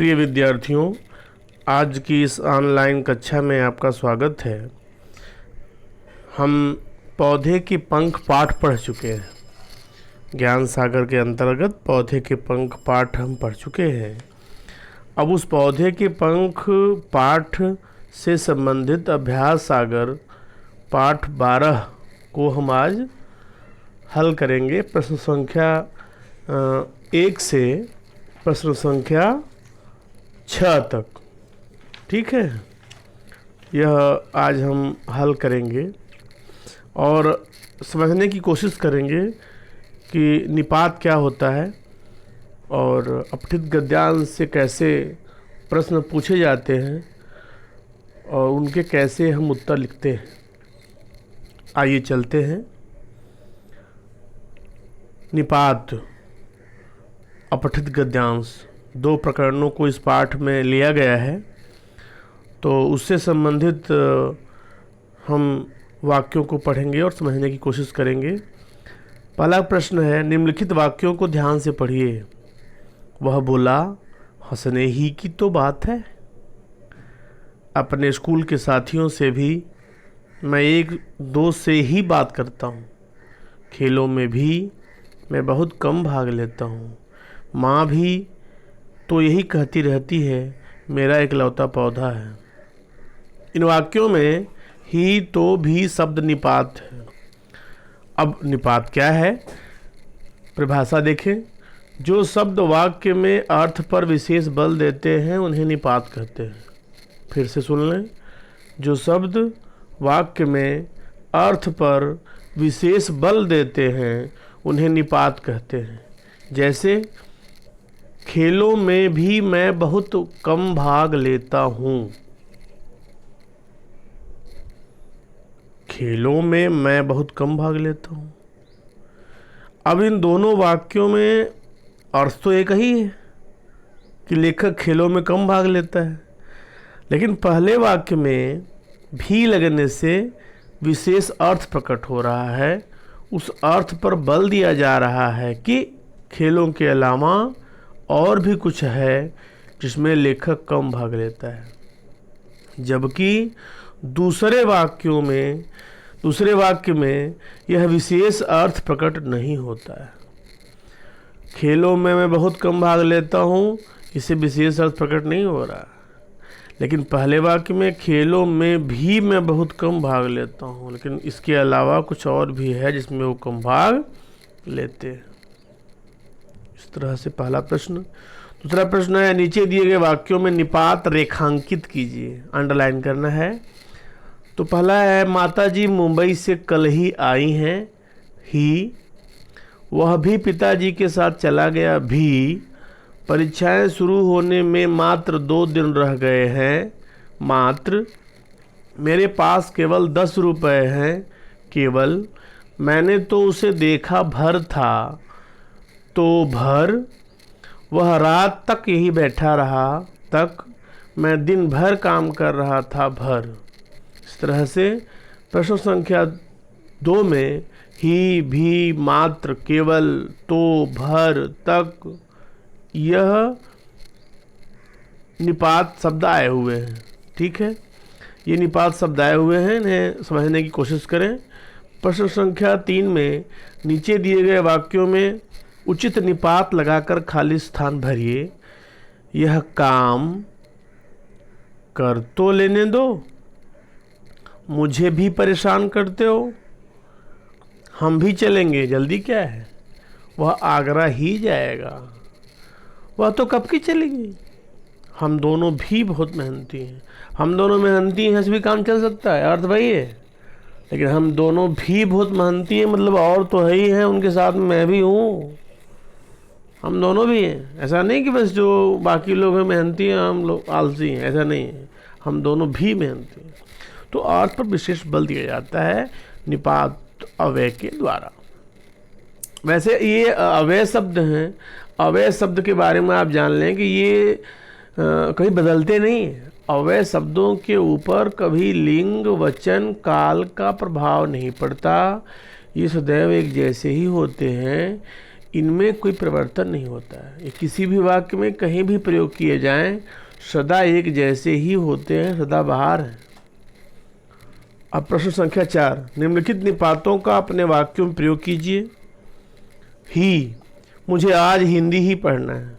प्रिय विद्यार्थियों, आज की इस ऑनलाइन कक्षा में आपका स्वागत है। हम पौधे के पंख पाठ पढ़ चुके हैं। ज्ञान सागर के अंतर्गत पौधे के पंख पाठ हम पढ़ चुके हैं। अब उस पौधे के पंख पाठ से संबंधित अभ्यास सागर पाठ 12 को हम आज हल करेंगे। प्रश्न संख्या 1 से प्रश्न संख्या 6 तक। ठीक है, यह आज हम हल करेंगे और समझने की कोशिश करेंगे कि निपात क्या होता है और अपठित गद्यांश से कैसे प्रश्न पूछे जाते हैं और उनके कैसे हम उत्तर लिखते हैं। आइए चलते हैं। निपात, अपठित गद्यांश, 2 प्रकरणों को इस पाठ में लिया गया है, तो उससे संबंधित हम वाक्यों को पढ़ेंगे और समझने की कोशिश करेंगे। पहला प्रश्न है, निम्नलिखित वाक्यों को ध्यान से पढ़िए। वह बोला, हंसने ही की तो बात है। अपने स्कूल के साथियों से भी मैं एक दोस्त से ही बात करता हूँ। खेलों में भी मैं बहुत कम भाग लेता हूँ। माँ भी तो यही कहती रहती है, मेरा इकलौता पौधा है। इन वाक्यों में ही तो भी शब्द निपात है। अब निपात क्या है? परिभाषा देखें। जो शब्द वाक्य में अर्थ पर विशेष बल देते हैं उन्हें निपात कहते हैं। फिर से सुन लें। जो शब्द वाक्य में अर्थ पर विशेष बल देते हैं उन्हें निपात कहते हैं। जैसे, खेलों में भी मैं बहुत कम भाग लेता हूँ। खेलों में मैं बहुत कम भाग लेता हूँ। अब इन दोनों वाक्यों में अर्थ तो एक ही है कि लेखक खेलों में कम भाग लेता है, लेकिन पहले वाक्य में भी लगने से विशेष अर्थ प्रकट हो रहा है। उस अर्थ पर बल दिया जा रहा है कि खेलों के अलावा और भी कुछ है जिसमें लेखक कम भाग लेता है। जबकि दूसरे वाक्य में यह विशेष अर्थ प्रकट नहीं होता है। खेलों में मैं बहुत कम भाग लेता हूँ, इससे विशेष अर्थ प्रकट नहीं हो रहा। लेकिन पहले वाक्य में खेलों में भी मैं बहुत कम भाग लेता हूँ, लेकिन इसके अलावा कुछ और भी है जिसमें वो कम भाग लेते हैं। इस तरह से पहला प्रश्न। दूसरा प्रश्न है, नीचे दिए गए वाक्यों में निपात रेखांकित कीजिए। अंडरलाइन करना है। तो पहला है, माताजी मुंबई से कल ही आई हैं। ही, वह भी पिताजी के साथ चला गया। भी, परीक्षाएं शुरू होने में मात्र 2 दिन रह गए हैं। मात्र, मेरे पास केवल 10 रुपए हैं। केवल, मैंने तो उसे देखा भर था। तो भर, वह रात तक यही बैठा रहा। तक, मैं दिन भर काम कर रहा था। भर। इस तरह से प्रश्न संख्या 2 में ही, भी, मात्र, केवल, तो, भर, तक, यह निपात शब्द आए हुए हैं। ठीक है, ये निपात शब्द आए हुए हैं, इन्हें समझने की कोशिश करें। प्रश्न संख्या 3 में नीचे दिए गए वाक्यों में उचित निपात लगाकर खाली स्थान भरिए। यह काम कर तो लेने दो, मुझे भी परेशान करते हो। हम भी चलेंगे, जल्दी क्या है। वह आगरा ही जाएगा। वह तो कब की चलेगी। हम दोनों भी बहुत मेहनती हैं। हम दोनों मेहनती हैं से भी काम चल सकता है, अर्थ वही है। लेकिन हम दोनों भी बहुत मेहनती हैं मतलब और तो है ही है, उनके साथ में मैं भी हूँ। हम दोनों भी हैं। ऐसा नहीं कि बस जो बाकी लोग हैं मेहनती हैं हम लोग आलसी हैं, ऐसा नहीं है। हम दोनों भी मेहनती हैं। तो अर्थ पर विशेष बल दिया जाता है निपात अव्यय के द्वारा। वैसे ये अव्यय शब्द हैं। अव्यय शब्द के बारे में आप जान लें कि ये कभी बदलते नहीं हैं। अव्यय शब्दों के ऊपर कभी लिंग, वचन, काल का प्रभाव नहीं पड़ता। ये सदैव एक जैसे ही होते हैं। इनमें कोई परिवर्तन नहीं होता है। ये किसी भी वाक्य में कहीं भी प्रयोग किए जाएं सदा एक जैसे ही होते हैं, सदाबहार हैं। अब प्रश्न संख्या 4, निम्नलिखित निपातों का अपने वाक्यों में प्रयोग कीजिए। ही, मुझे आज हिंदी ही पढ़ना है।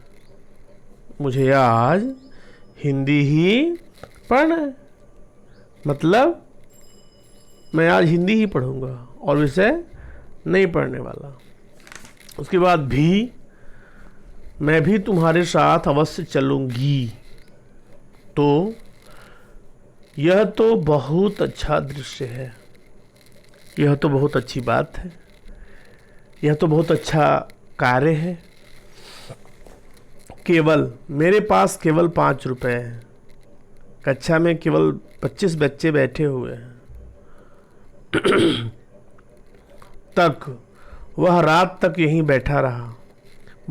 मुझे आज हिंदी ही पढ़ना है, मतलब मैं आज हिंदी ही पढ़ूंगा और विषय नहीं पढ़ने वाला। उसके बाद भी, मैं भी तुम्हारे साथ अवश्य चलूंगी। तो यह तो बहुत अच्छा दृश्य है, यह तो बहुत अच्छी बात है, यह तो बहुत अच्छा कार्य है। केवल, मेरे पास केवल 5 रुपए हैं। कक्षा में केवल 25 बच्चे बैठे हुए हैं। तक, वह रात तक यहीं बैठा रहा।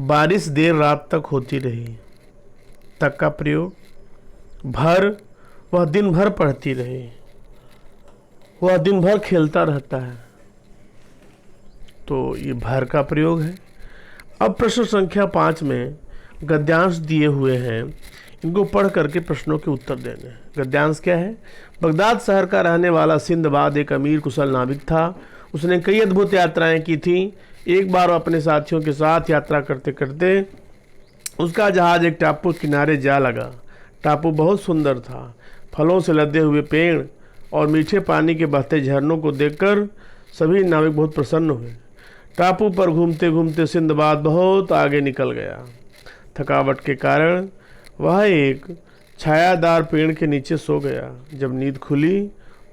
बारिश देर रात तक होती रही। तक का प्रयोग। भर, वह दिन भर पढ़ती रही। वह दिन भर खेलता रहता है। तो ये भर का प्रयोग है। अब प्रश्न संख्या 5 में गद्यांश दिए हुए हैं, इनको पढ़ करके प्रश्नों के उत्तर देने। गद्यांश क्या है? बगदाद शहर का रहने वाला सिंदबाद एक अमीर कुशल नाविक था। उसने कई अद्भुत यात्राएं की थीं। एक बार वो अपने साथियों के साथ यात्रा करते करते उसका जहाज एक टापू किनारे जा लगा। टापू बहुत सुंदर था। फलों से लदे हुए पेड़ और मीठे पानी के बहते झरनों को देखकर सभी नाविक बहुत प्रसन्न हुए। टापू पर घूमते घूमते सिंदबाद बहुत आगे निकल गया। थकावट के कारण वह एक छायादार पेड़ के नीचे सो गया। जब नींद खुली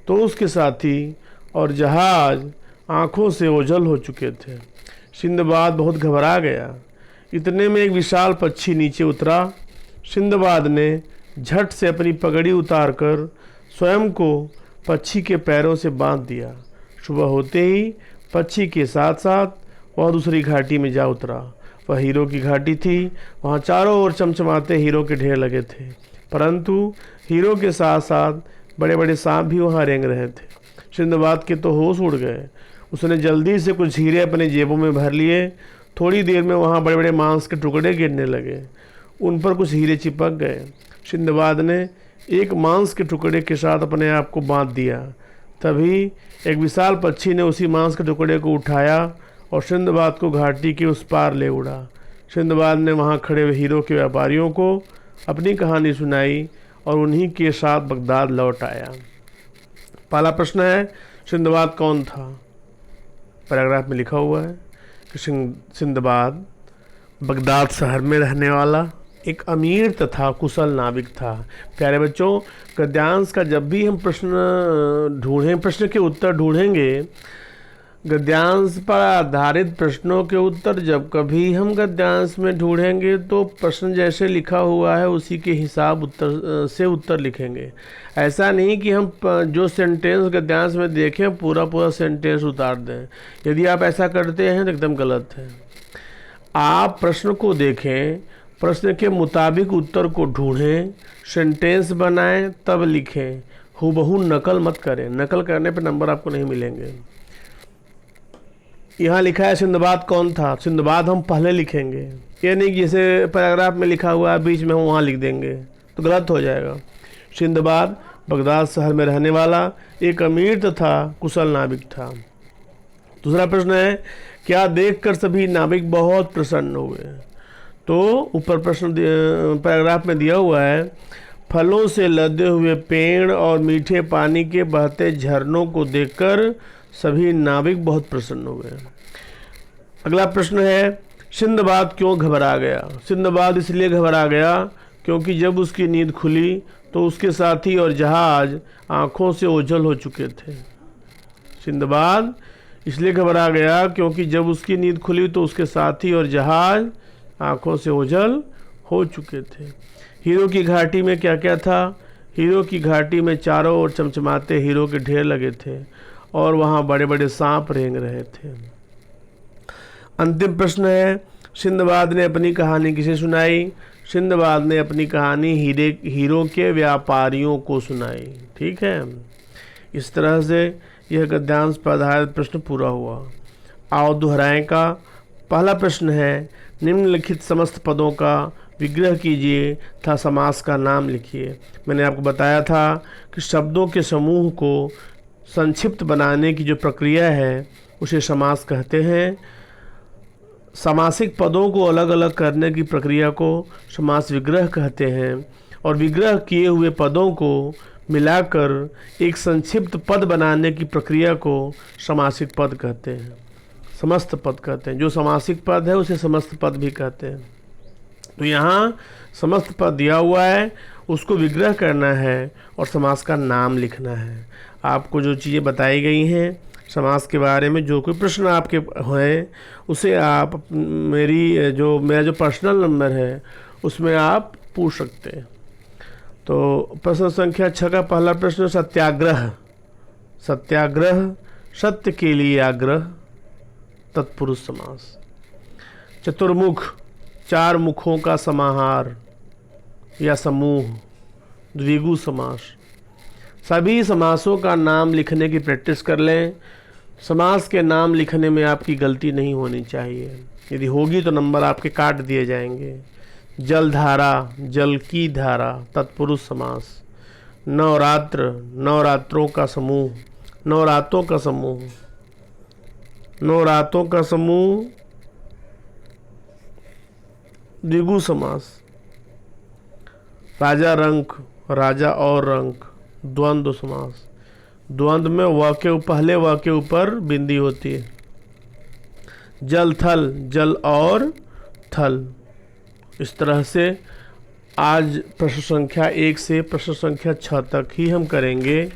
तो उसके साथी और जहाज आंखों से ओझल हो चुके थे। सिंदबाद बहुत घबरा गया। इतने में एक विशाल पक्षी नीचे उतरा। सिंदबाद ने झट से अपनी पगड़ी उतारकर स्वयं को पक्षी के पैरों से बांध दिया। सुबह होते ही पक्षी के साथ साथ वह दूसरी घाटी में जा उतरा। वह हीरो की घाटी थी। वहाँ चारों ओर चमचमाते हीरो के ढेर लगे थे, परंतु हीरो के साथ साथ बड़े बड़े सांप भी वहाँ रेंग रहे थे। सिंदबाद के तो होश उड़ गए। उसने जल्दी से कुछ हीरे अपने जेबों में भर लिए। थोड़ी देर में वहाँ बड़े बड़े मांस के टुकड़े गिरने लगे। उन पर कुछ हीरे चिपक गए। सिंदबाद ने एक मांस के टुकड़े के साथ अपने आप को बांध दिया। तभी एक विशाल पक्षी ने उसी मांस के टुकड़े को उठाया और सिंदबाद को घाटी के उस पार ले उड़ा। सिंदबाद ने वहाँ खड़े हुए हीरो के व्यापारियों को अपनी कहानी सुनाई और उन्हीं के साथ बगदाद लौट आया। पहला प्रश्न है, सिंदबाद कौन था? पैराग्राफ में लिखा हुआ है कि सिंदबाद बगदाद शहर में रहने वाला एक अमीर तथा कुशल नाविक था। प्यारे बच्चों, गद्यांश का जब भी हम प्रश्न के उत्तर ढूंढेंगे, गद्यांश पर आधारित प्रश्नों के उत्तर जब कभी हम गद्यांश में ढूंढेंगे तो प्रश्न जैसे लिखा हुआ है उसी के हिसाब उत्तर लिखेंगे। ऐसा नहीं कि हम जो सेंटेंस गद्यांश में देखें पूरा सेंटेंस उतार दें। यदि आप ऐसा करते हैं तो एकदम गलत है। आप प्रश्न को देखें, प्रश्न के मुताबिक उत्तर को ढूंढें, सेंटेंस बनाएं, तब लिखें। हूबहू नकल मत करें। नकल करने पर नंबर आपको नहीं मिलेंगे। यहाँ लिखा है सिंदबाद कौन था। सिंदबाद हम पहले लिखेंगे, ये नहीं कि जैसे पैराग्राफ में लिखा हुआ है बीच में हम वहाँ लिख देंगे तो गलत हो जाएगा। सिंदबाद बगदाद शहर में रहने वाला एक अमीर तथा कुशल नाविक था। दूसरा प्रश्न है, क्या देखकर सभी नाविक बहुत प्रसन्न हुए? तो ऊपर प्रश्न पैराग्राफ में दिया हुआ है, फलों से लदे हुए पेड़ और मीठे पानी के बहते झरनों को देखकर सभी नाविक बहुत प्रसन्न हुए। अगला प्रश्न है, सिंदबाद क्यों घबरा गया? सिंदबाद इसलिए घबरा गया क्योंकि जब उसकी नींद खुली तो उसके साथी और जहाज आंखों से ओझल हो चुके थे। सिंदबाद इसलिए घबरा गया क्योंकि जब उसकी नींद खुली तो उसके साथी और जहाज आंखों से ओझल हो चुके थे। हीरो की घाटी में क्या क्या था? हीरो की घाटी में चारों ओर चमचमाते हीरो के ढेर लगे थे और वहाँ बड़े बड़े सांप रेंग रहे थे। अंतिम प्रश्न है, सिंदबाद ने अपनी कहानी किसे सुनाई? सिंदबाद ने अपनी कहानी हीरो के व्यापारियों को सुनाई। ठीक है, इस तरह से यह गद्यांश पर आधारित प्रश्न पूरा हुआ। आओ दोहराएं का पहला प्रश्न है, निम्नलिखित समस्त पदों का विग्रह कीजिए तथा समास का नाम लिखिए। मैंने आपको बताया था कि शब्दों के समूह को संक्षिप्त बनाने की जो प्रक्रिया है उसे समास कहते हैं। समासिक पदों को अलग अलग करने की प्रक्रिया को समास विग्रह कहते हैं और विग्रह किए हुए पदों को मिलाकर एक संक्षिप्त पद बनाने की प्रक्रिया को समासिक पद कहते हैं, समस्त पद कहते हैं। जो समासिक पद है उसे समस्त पद भी कहते हैं। तो यहाँ समस्त पद दिया हुआ है, उसको विग्रह करना है और समास का नाम लिखना है। आपको जो चीज़ें बताई गई हैं समास के बारे में, जो कोई प्रश्न आपके हैं उसे आप मेरा जो पर्सनल नंबर है उसमें आप पूछ सकते हैं। तो प्रश्न संख्या 6 का पहला प्रश्न, सत्याग्रह। सत्याग्रह, सत्य के लिए आग्रह, तत्पुरुष समास। चतुर्मुख, 4 मुखों का समाहार या समूह, द्विगु समास। सभी समासों का नाम लिखने की प्रैक्टिस कर लें। समास के नाम लिखने में आपकी गलती नहीं होनी चाहिए, यदि होगी तो नंबर आपके काट दिए जाएंगे। जलधारा, जल की धारा, तत्पुरुष समास। नवरात्र, नवरात्रों का समूह, नवरातों का समूह, नवरातों का समूह, द्विगु समास। राजा रंक, राजा और रंक, द्वंद्व समास। द्वंद्व में व के पहले व के ऊपर बिंदी होती है। जल थल, जल और थल। इस तरह से आज प्रश्न संख्या 1 से प्रश्न संख्या 6 तक ही हम करेंगे,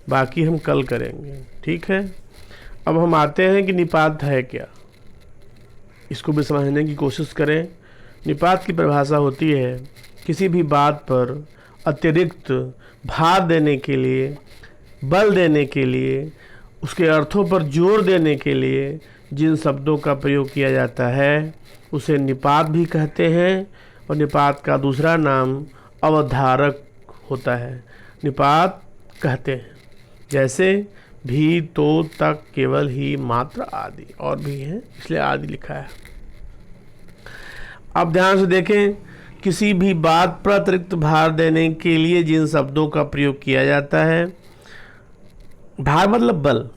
बाकी हम कल करेंगे, ठीक है। अब हम आते हैं कि निपात है क्या, इसको भी समझने की कोशिश करें। निपात की परिभाषा होती है किसी भी बात पर अतिरिक्त भार देने के लिए, बल देने के लिए, उसके अर्थों पर जोर देने के लिए जिन शब्दों का प्रयोग किया जाता है उसे निपात भी कहते हैं। और निपात का दूसरा नाम अवधारक होता है, निपात कहते हैं। जैसे भी, तो, तक, केवल, ही, मात्र आदि, और भी हैं इसलिए आदि लिखा है। अब ध्यान से देखें, किसी भी बात पर अतिरिक्त भार देने के लिए जिन शब्दों का प्रयोग किया जाता है, भार मतलब बल,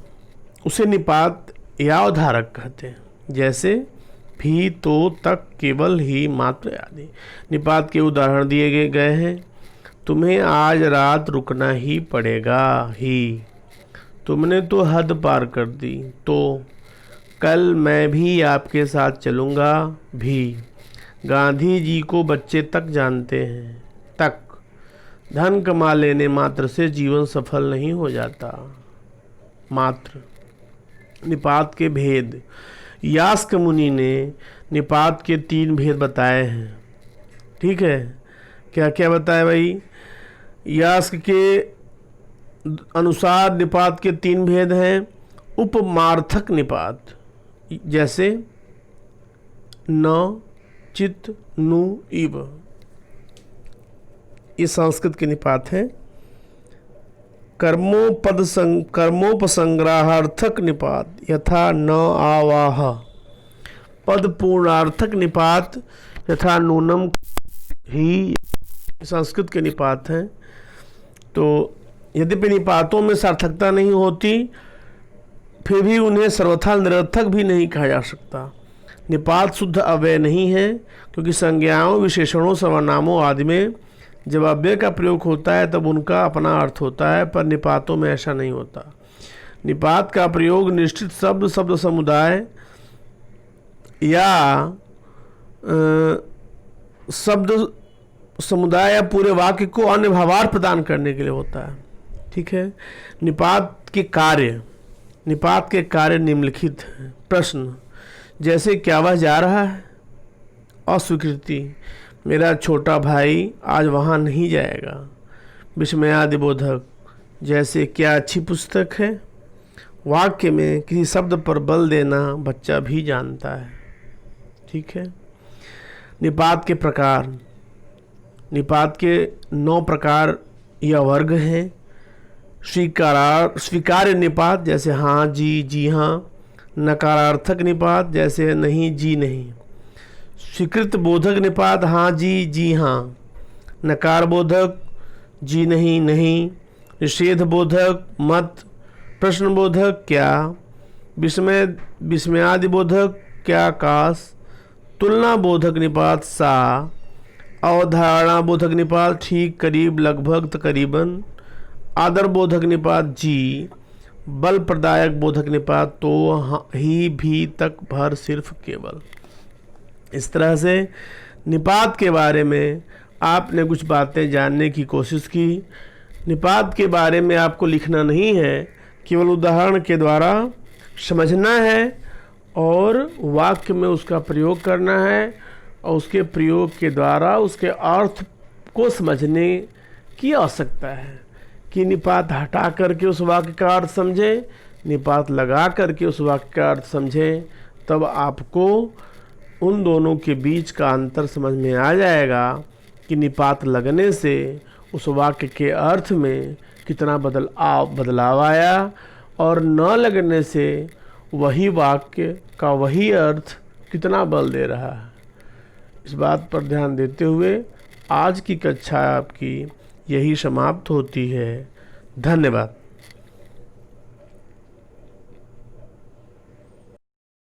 उसे निपात या अवधारक कहते हैं। जैसे भी, तो, तक, केवल, ही, मात्र आदि। निपात के उदाहरण दिए गए हैं। तुम्हें आज रात रुकना ही पड़ेगा, ही। तुमने तो हद पार कर दी, तो। कल मैं भी आपके साथ चलूँगा, भी। गांधी जी को बच्चे तक जानते हैं, तक। धन कमा लेने मात्र से जीवन सफल नहीं हो जाता, मात्र। निपात के भेद, यास्क मुनि ने निपात के 3 भेद बताए हैं, ठीक है। क्या क्या बताया भाई? यास्क के अनुसार निपात के 3 भेद हैं। उपमार्थक निपात, जैसे न, चित, नु, इव, ये संस्कृत के निपात हैं। कर्मोपसंग्रहार्थक निपात, यथा न, आवाह। पद पूर्णार्थक निपात, यथा नूनम, ही, संस्कृत के निपात हैं। तो यद्यपि निपातों में सार्थकता नहीं होती, फिर भी उन्हें सर्वथा निरर्थक भी नहीं कहा जा सकता। निपात शुद्ध अव्यय नहीं है, क्योंकि संज्ञाओं, विशेषणों, सर्वनामों आदि में जब अव्यय का प्रयोग होता है तब उनका अपना अर्थ होता है, पर निपातों में ऐसा नहीं होता। निपात का प्रयोग निश्चित शब्द, शब्द समुदाय या शब्द समुदाय या पूरे वाक्य को अन्य भावार्थ प्रदान करने के लिए होता है, ठीक है। निपात के कार्य निम्नलिखित हैं। प्रश्न, जैसे क्या वह जा रहा है? अस्वीकृति, मेरा छोटा भाई आज वहाँ नहीं जाएगा। विस्मयादिबोधक, जैसे क्या अच्छी पुस्तक है। वाक्य में किसी शब्द पर बल देना बच्चा भी जानता है, ठीक है। निपात के प्रकार, निपात के 9 प्रकार या वर्ग हैं। स्वीकार्य निपात, जैसे हाँ, जी, जी हाँ। नकारार्थक निपात जैसे नहीं जी नहीं। स्वीकृत बोधक निपात हाँ जी जी हाँ। नकार बोधक जी नहीं नहीं। निषेध बोधक मत। प्रश्न बोधक क्या। विस्मय विस्मयादि बोधक क्या काश। तुलना बोधक निपात सा। अवधारणा बोधक निपात ठीक करीब लगभग तकरीबन। आदर बोधक निपात जी। बल प्रदायक बोधक निपात तो ही भी तक भर सिर्फ केवल। इस तरह से निपात के बारे में आपने कुछ बातें जानने की कोशिश की। निपात के बारे में आपको लिखना नहीं है, केवल उदाहरण के द्वारा समझना है और वाक्य में उसका प्रयोग करना है और उसके प्रयोग के द्वारा उसके अर्थ को समझने की आवश्यकता है कि निपात हटा करके उस वाक्य का अर्थ समझें, निपात लगा करके उस वाक्य का अर्थ समझें, तब आपको उन दोनों के बीच का अंतर समझ में आ जाएगा कि निपात लगने से उस वाक्य के अर्थ में कितना बदलाव आया और न लगने से वही वाक्य का वही अर्थ कितना बल दे रहा है। इस बात पर ध्यान देते हुए आज की कक्षा आपकी यही समाप्त होती है। धन्यवाद।